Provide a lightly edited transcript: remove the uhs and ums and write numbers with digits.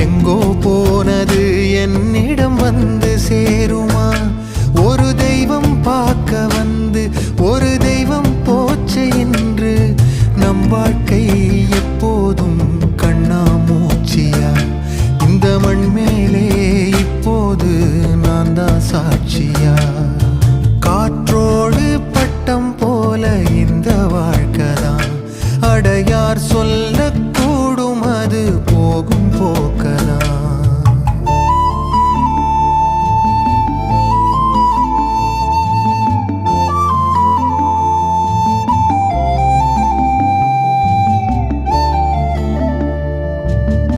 எங்கோ போனது என்னிடம் வந்து சேருமா? ஒரு தெய்வம் பார்க்க வந்து ஒரு தெய்வம் போச்சு என்று நம் வாழ்க்கை எப்போதும் கண்ணாமூச்சியா? இந்த மண் மேலே இப்போது நான் தான் சாட்சியா? காற்றோடு பட்டம் போல இந்த வாழ்க்கைதான், அடையார் சொல்லக்கூடும் அது போகும் போக்கதான்.